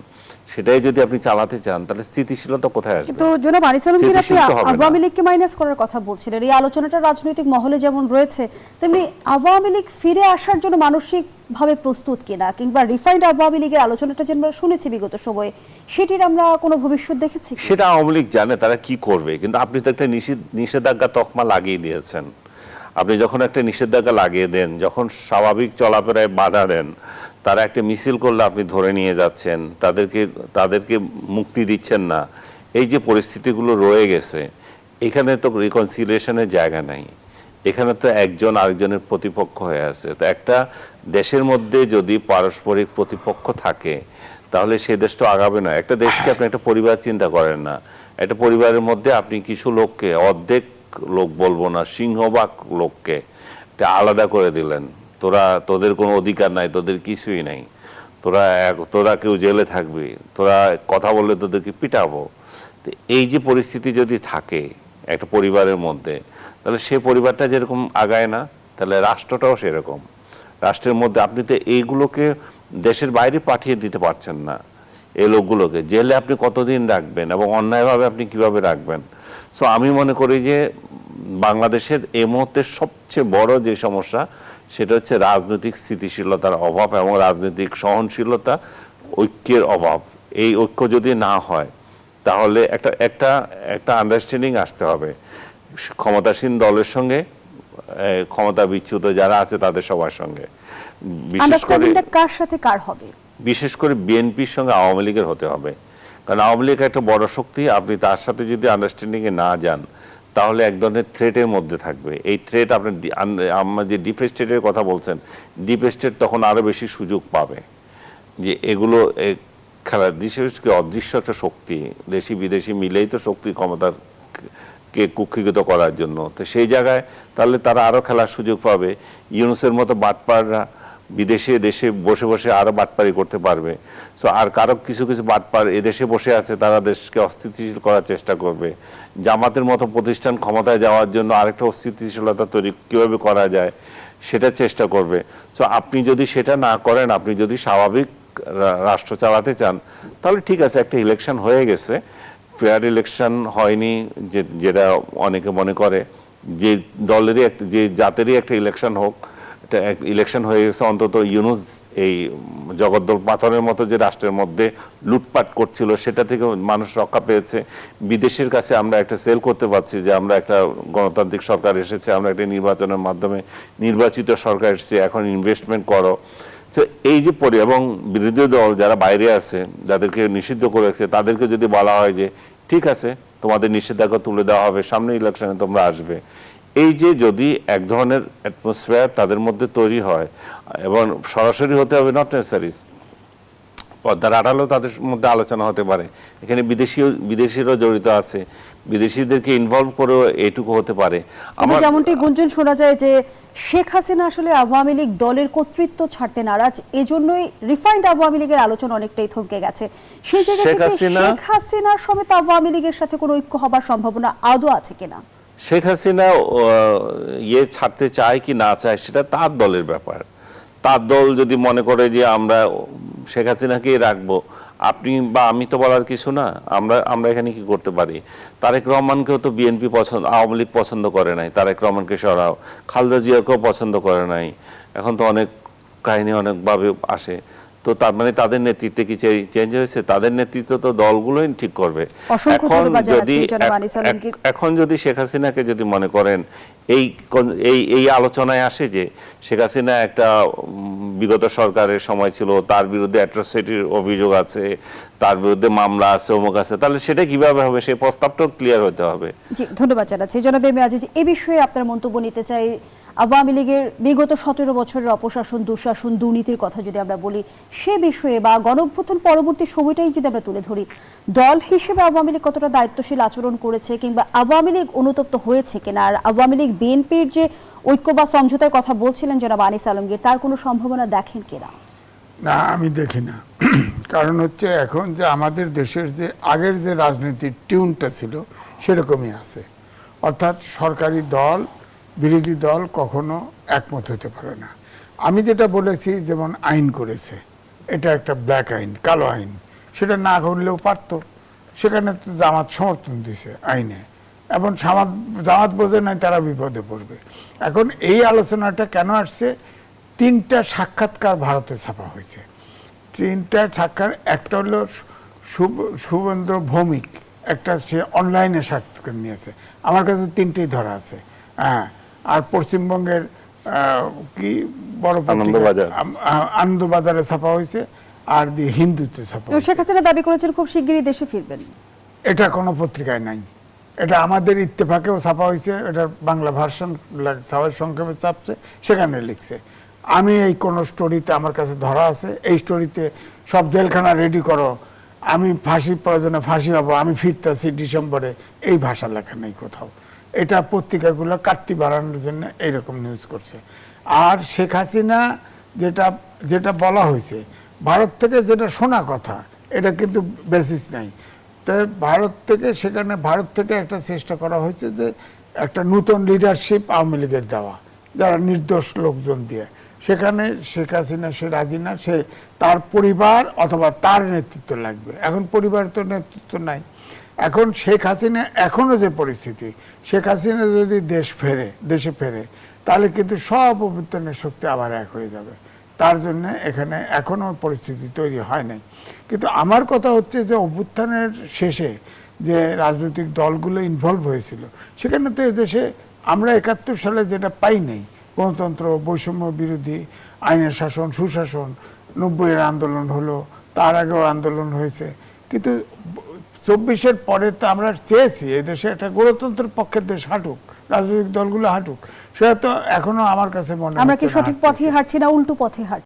Speaker 2: সেটাই যদি আপনি চালাতে চান তাহলে স্থিতিশীলতা কোথায় আসবে?
Speaker 3: তো জনাব আনিস আলমগীর, আপনি আওয়ামী লীগকে মাইনাস করার কথা বলছিলেন, এই আলোচনাটা রাজনৈতিক মহলে যেমন রয়েছে, তেমনি আওয়ামী লীগ ফিরে আসার জন্য মানসিক ভাবে প্রস্তুত কিনা, কিংবা রিফাইন্ড আওয়ামী লীগের আলোচনাটা যে আমরা শুনেছি বিগত সময়ে, সেটির আমরা কোনো ভবিষ্যৎ দেখেছি?
Speaker 2: সেটা আওয়ামী লীগ জানে তারা কি করবে, কিন্তু আপনি তো একটা নিষেধাজ্ঞা তকমা লাগিয়ে দিয়েছেন। আপনি যখন একটা নিষেধাজ্ঞা লাগিয়ে দেন, যখন স্বাভাবিক চলাফেরায় বাধা দেন, তারা একটা মিছিল করলে আপনি ধরে নিয়ে যাচ্ছেন, তাদেরকে মুক্তি দিচ্ছেন না, এই যে পরিস্থিতিগুলো রয়ে গেছে, এখানে তো রিকনসিলিয়েশনের জায়গা নাই, এখানে তো একজন আরেকজনের প্রতিপক্ষ হয়ে আছে। তো একটা দেশের মধ্যে যদি পারস্পরিক প্রতিপক্ষ থাকে তাহলে সে দেশ তো আগাবে না। একটা দেশকে আপনি একটা পরিবার চিন্তা করেন না, একটা পরিবারের মধ্যে আপনি কিছু লোককে, অর্ধেক লোক বলবো না, সিংহভাগ লোককে আলাদা করে দিলেন, তোদের কোনো অধিকার নাই, তোদের কিছুই নাই, তোরা কেউ জেলে থাকবি, তোরা কথা বললে তোদেরকে পিটাবো। তো এই যে পরিস্থিতি যদি থাকে একটা পরিবারের মধ্যে, তাহলে সে পরিবারটা যেরকম আগায় না, তাহলে রাষ্ট্রটাও সেরকম। রাষ্ট্রের মধ্যে আপনি তো এইগুলোকে দেশের বাইরে পাঠিয়ে দিতে পারছেন না, এই লোকগুলোকে জেলে আপনি কতদিন রাখবেন এবং অন্যায়ভাবে আপনি কিভাবে রাখবেন। সো আমি মনে করি যে বাংলাদেশের এই মুহূর্তে সবচেয়ে বড় যে সমস্যা, সেটা হচ্ছে রাজনৈতিক স্থিতিশীলতার অভাব এবং রাজনৈতিক সহনশীলতা, ঐক্যের অভাব। এই ঐক্য যদি না হয় তাহলে একটা আন্ডারস্ট্যান্ডিং আসতে হবে ক্ষমতাসীন দলের সঙ্গে, ক্ষমতা বিচ্যুত যারা আছে তাদের সবার সঙ্গে, বিশেষ করে
Speaker 3: কার সাথে কার হবে,
Speaker 2: বিশেষ করে বিএনপির সঙ্গে আওয়ামী লীগের হতে হবে। কারণ আওয়ামী লীগ একটা বড় শক্তি, আপনি তার সাথে যদি আন্ডারস্ট্যান্ডিংয়ে না যান তাহলে এক ধরনের থ্রেটের মধ্যে থাকবে। এই থ্রেট আপনার আমার যে ডিপ স্টেটের কথা বলছেন, ডিপ স্টেট তখন আরও বেশি সুযোগ পাবে যে এগুলো খেলা বিশেষকে অদৃশ্য একটা শক্তি, দেশি বিদেশি মিলেই তো শক্তি ক্ষমতার কে কুক্ষিগত করার জন্য। তো সেই জায়গায় তাহলে তারা আরও খেলার সুযোগ পাবে। ইউনুসের মতো বাটপাররা বিদেশে দেশে বসে বসে আরও বাটপারি করতে পারবে। সো আর কারো কিছু কিছু বাটপার এদেশে বসে আছে, তারা দেশকে অস্থিতিশীল করার চেষ্টা করবে। জামাতের মতো প্রতিষ্ঠান ক্ষমতায় যাওয়ার জন্য আরেকটা অস্থিতিশীলতা তৈরি কীভাবে করা যায় সেটা চেষ্টা করবে। সো আপনি যদি সেটা না করেন, আপনি যদি স্বাভাবিক রাষ্ট্র চালাতে চান, তাহলে ঠিক আছে, একটা ইলেকশন হয়ে গেছে, ফেয়ার ইলেকশন হয়নি যেটা অনেকে মনে করে, যে দলেরই যে জাতেরই একটা ইলেকশন হোক, ইলেকশন হয়ে গেছে, অন্তত ইউনুস এই জগদ্দল পাথরের মতো যে রাষ্ট্রের মধ্যে লুটপাট করছিল সেটা থেকে মানুষ রক্ষা পেয়েছে। বিদেশের কাছে আমরা একটা সেল করতে পারছি যে আমরা একটা গণতান্ত্রিক সরকার এসেছে, আমরা একটা নির্বাচনের মাধ্যমে নির্বাচিত সরকার এসেছে, এখন ইনভেস্টমেন্ট করো। তো এই যে এবং বিরোধী দল যারা বাইরে আছে, যাদেরকে নিষিদ্ধ করেছে, তাদেরকে যদি বলা হয় যে ঠিক আছে তোমাদের নিষেধাজ্ঞা তুলে দেওয়া হবে, সামনে ইলেকশনে তোমরা আসবে, এই যে যদি এক ধরনের অ্যাটমসফিয়ার তাদের মধ্যে তৈরি হয়, এবং সরাসরি হতে হবে, নট নেসেসারি, পর্দার আড়ালেও তাদের মধ্যে আলোচনা হতে পারে, এখানে বিদেশিরাও জড়িত আছে, বিদেশিদেরকে ইনভলভ করেও এইটুকু হতে পারে।
Speaker 3: আমার যেমনটি গুঞ্জন শোনা যায় যে শেখ হাসিনা আসলে আওয়ামী লীগ দলের কর্তৃত্ব ছাড়তে নারাজ, এজন্যই রিফাইন্ড আওয়ামী লীগের আলোচনা অনেকটাই থমকে গেছে। সেই জায়গায় শেখ হাসিনার সমেত আওয়ামী লীগের সাথে কোনো ঐক্য হবার সম্ভাবনা আদৌ আছে কিনা?
Speaker 2: শেখ হাসিনা ছাড়তে চায় কি না চায় সেটা তার দলের ব্যাপার। তার দল যদি মনে করে যে আমরা শেখ হাসিনাকেই রাখবো, আপনি বা আমি তো বলার কিছু না। আমরা এখানে কি করতে পারি? তারেক রহমানকেও তো বিএনপি আওয়ামী লীগ পছন্দ করে নাই, তারেক রহমানকে সরাও। খালেদা জিয়াকেও পছন্দ করে নাই। এখন তো অনেক কাহিনী অনেকভাবে আসে। তো তার মানে তাদের নেতৃত্বে কি চেঞ্জ হয়েছে? তাদের নেতৃত্ব তো দলগুলোই ঠিক করবে। এখন যদি শেখ হাসিনাকে যদি মনে করেন এই আলোচনায় আসে যে শেখ হাসিনা একটা বিগত সরকারের সময় ছিল, তার বিরুদ্ধে অ্যাট্রসিটির অভিযোগ আছে, তার বিরুদ্ধে মামলা আছে, অমুক আছে, তাহলে সেটা কিভাবে হবে? সেই প্রস্তাবটাও ক্লিয়ার হতে হবে।
Speaker 3: জি, ধন্যবাদ জানাচ্ছি জনাব এম এ আজিজ। এই বিষয়ে আপনার মন্তব্য নিতে চাই। আওয়ামী লীগের বিগত 17 বছরের অপশাসন, দুঃশাসন, দুর্নীতির কথা যদি আমরা বলি, সে বিষয়ে বা গণঅভ্যুত্থান পরবর্তী সময়টাই যদি আমরা তুলে ধরি, দল হিসেবে আওয়ামী লীগ কতটা দায়িত্বশীল আচরণ করেছে, কিংবা আওয়ামী লীগ অনুতপ্ত হয়েছে কিনা, আর আওয়ামী লীগ বিএনপির যে ঐক্য বা সমঝোতার কথা বলছিলেন জনাব আনিস আলমগীর, তার কোনো সম্ভাবনা দেখেন কিনা?
Speaker 1: না, আমি দেখি না। কারণ হচ্ছে এখন যে আমাদের দেশের যে আগের যে রাজনীতির টিউনটা ছিল সেরকমই আছে। অর্থাৎ সরকারি দল বিরোধী দল কখনো একমত হতে পারে না। আমি যেটা বলেছি, যেমন আইন করেছে, এটা একটা ব্ল্যাক আইন, কালো আইন, সেটা না করলেও পারতো। সেখানে তো জামাত সমর্থন দিছে আইনে, এবং জামাত বোঝে নাই তারা বিপদে পড়বে। এখন এই আলোচনাটা কেন আসছে? 3টা সাক্ষাৎকার ভারতে ছাপা হয়েছে। 3টা সাক্ষাৎ, একটা হলো শুভেন্দ্র ভৌমিক, একটা সে অনলাইনে সাক্ষাৎকার নিয়েছে, আমার কাছে 3টেই ধরা আছে। হ্যাঁ, আর পশ্চিমবঙ্গের কি বড় আনন্দবাজারে ছাপা হয়েছে, আর হিন্দুতে ছাপা হয়েছে।
Speaker 3: শেখ হাসিনা দাবি করেছেন খুব শিগগিরই দেশে ফিরবেন।
Speaker 1: এটা কোনো পত্রিকায় নাই। এটা আমাদের ইত্তেফাকেও ছাপা হয়েছে, এটা বাংলা ভার্সন সবাই সংক্ষেপে ছাপছে, সেখানে লিখছে। আমি এই কোন স্টোরিতে আমার কাছে ধরা আছে, এই স্টোরিতে সব জেলখানা রেডি করো, আমি ফাঁসি প্রয়োজনে ফাঁসি হবো, আমি ফিরতেছি ডিসেম্বরে, এই ভাষা লেখা নেই কোথাও। এটা পত্রিকাগুলো কাটতি বাড়ানোর জন্য এইরকম নিউজ করছে। আর শেখ হাসিনা যেটা বলা হয়েছে, ভারত থেকে যেটা শোনা কথা, এটা কিন্তু বেসিস নাই। তো ভারত থেকে একটা চেষ্টা করা হয়েছে যে একটা নতুন লিডারশিপ আওয়ামী লীগের দেওয়া, যারা নির্দোষ লোকজন দিয়ে। সেখানে শেখ হাসিনা সে রাজি না, সে তার পরিবার অথবা তার নেতৃত্ব লাগবে। এখন পরিবার তো নেতৃত্ব নাই। এখন শেখ হাসিনা এখনো যে পরিস্থিতি, শেখ হাসিনা যদি দেশে ফেরে, তাহলে কিন্তু সব অভ্যুত্থানের শক্তি আবার এক হয়ে যাবে। তার জন্য এখানে এখনো পরিস্থিতি তৈরি হয় নাই। কিন্তু আমার কথা হচ্ছে যে অভ্যুত্থানের শেষে যে রাজনৈতিক দলগুলো ইনভলভ হয়েছিল, সেখানে তো এদেশে আমরা 71 সালে যেটা পাই নাই, গণতন্ত্র, বৈষম্য বিরোধী, আইনের শাসন, সুশাসন, 90-এর আন্দোলন হলো, তার আগেও আন্দোলন হয়েছে, কিন্তু 24-এর পরে তো আমরা চেয়েছি এই দেশে একটা গণতন্ত্রের পক্ষের দেশ হাঁটুক, রাজনৈতিক দলগুলো হাঁটুক। সেটা তো এখনো আমার কাছে মনে হয়
Speaker 3: আমরা কি সঠিক পথে হাঁটছি না উল্টো পথে হাঁটছি?